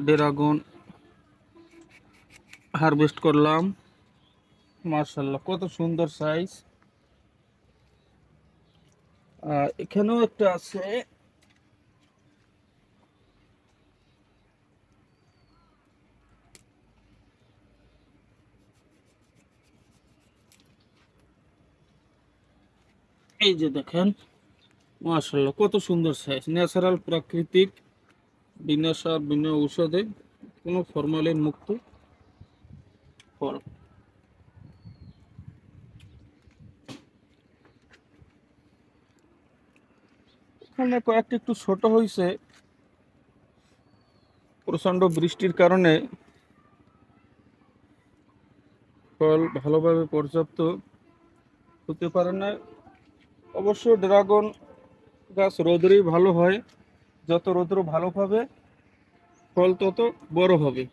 Dragon harvest করলাম। মাশাআল্লাহ কত সুন্দর সাইজ। এখানেও একটা আছে। এই যে দেখেন, মাশাআল্লাহ কত সুন্দর সাইজ, ন্যাচারাল প্রাকৃতিক, বিনা সার বিনা ঔষধে, কোনো ফরমালিন মুক্ত ফল। এখানে কয়েকটা একটু ছোট হয়েছে, প্রচন্ড বৃষ্টির কারণে ফল ভালোভাবে পর্যাপ্ত হতে পারে না। অবশ্য ড্রাগন গাছ রোদেরই ভালো হয়, যত রোদ্র ভালো পাবে ফল তত বড় হবে।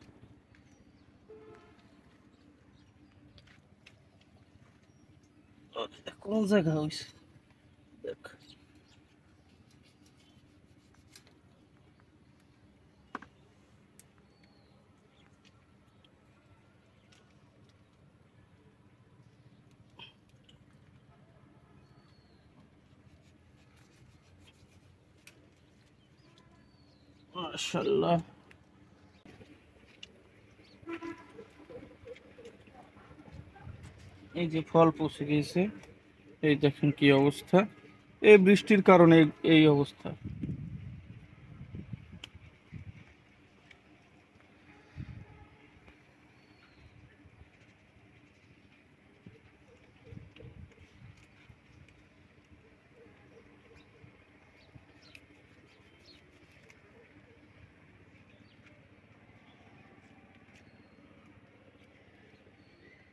কোন জায়গা হয়েছে দেখ। মাশাআল্লাহ এই যে ফল পচে গেছে, এই দেখেন কি অবস্থা, এই বৃষ্টির কারণে এই অবস্থা।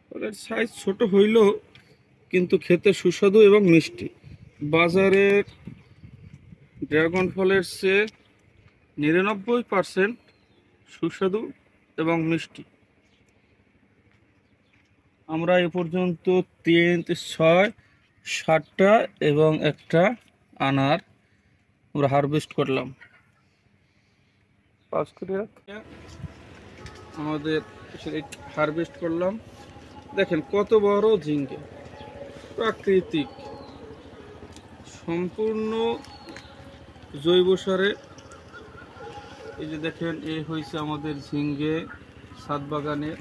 ফলের সাইজ ছোট হইলেও কিন্তু খেতে সুস্বাদু এবং মিষ্টি। বাজারের ড্রাগন ফলের চেয়ে 99% সুস্বাদু এবং মিষ্টি। আমরা এ পর্যন্ত 3, 6, 7টা এবং একটা আনার আমরা হারভেস্ট করলাম। পাঁচ করে আমাদের হারভেস্ট করলাম। দেখেন কত বড় ঝিঙ্গে, প্রাকৃতিক, সম্পূর্ণ জৈব সারে। এই যে দেখেন, এই হয়েছে আমাদের ঝিঙ্গে ছাদ বাগানে।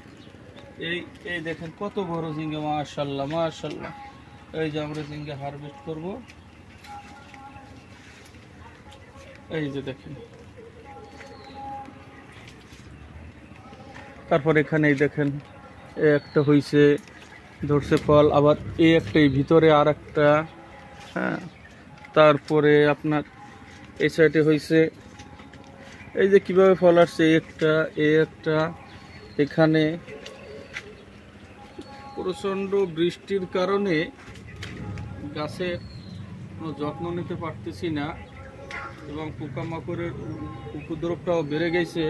এই এই দেখেন কত বড় ঝিঙ্গে, মাশাআল্লাহ মাশাআল্লাহ। এই যে আমরা ঝিঙ্গে হারভেস্ট করব, এই যে দেখেন। তারপর এখানে এই দেখেন একটা হয়েছে, ধরছে ফল, আবার এই একটাই ভিতরে আর একটা। হ্যাঁ, তারপরে আপনার এই সাইডে হয়েছে, এই যে কিভাবে ফল আসছে, এই একটা এখানে। প্রচণ্ড বৃষ্টির কারণে গাছের কোনো যত্ন নিতে পারতেছি না এবং পোকামাকড়ের উপদ্রবটাও বেড়ে গেছে,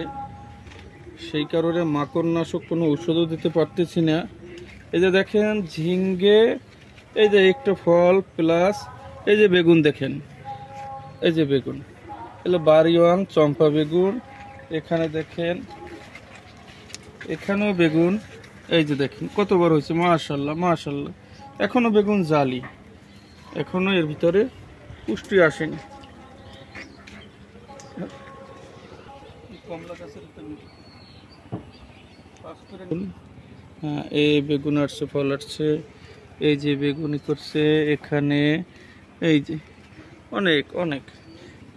সেই কারণে মাকড়নাশক কোনো ঔষধও দিতে পারতেছি না। এই যে দেখেন ঝিঙ্গে, এই যে একটা ফল প্লাস এই যে বেগুন দেখেন, এই যে বেগুন, এগুলো বাড়িওয়ান চম্পা বেগুন। এখানে দেখেন, এখানেও বেগুন, এই যে দেখেন কত বড় হয়েছে, মাশাআল্লাহ মাশাআল্লাহ। এখনো বেগুন জালি, এখনো এর ভিতরে পুষ্টি আসেনি। কমলা গাছের হ্যাঁ, এই বেগুন আসছে, ফল আসছে, এই যে বেগুনি করছে এখানে, এই যে অনেক অনেক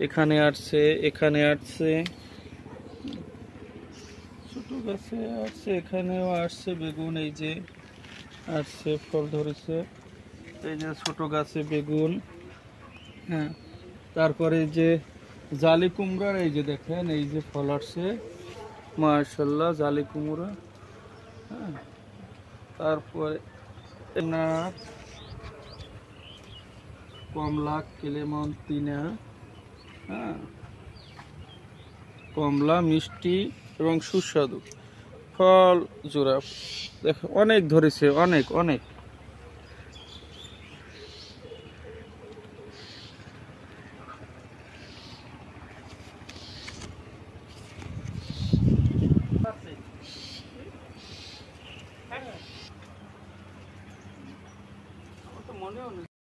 এখানে আসছে, এখানে আসছে, ছোট গাছে আসছে, এখানেও আসছে বেগুন, এই যে আসছে, ফল ধরেছে, এই যে ছোট গাছে বেগুন। হ্যাঁ, তারপরে যে জালি কুমড়ার, এই যে দেখেন এই যে ফল আসছে, মাশাআল্লাহ জালি কুমড়া। হ্যাঁ, তারপরে না কমলা ক্লেমন্টিনা। হ্যাঁ, কমলা মিষ্টি এবং সুস্বাদু ফল জোড়া, দেখো অনেক ধরেছে, অনেক অনেক। আমার তো মনেও নেই।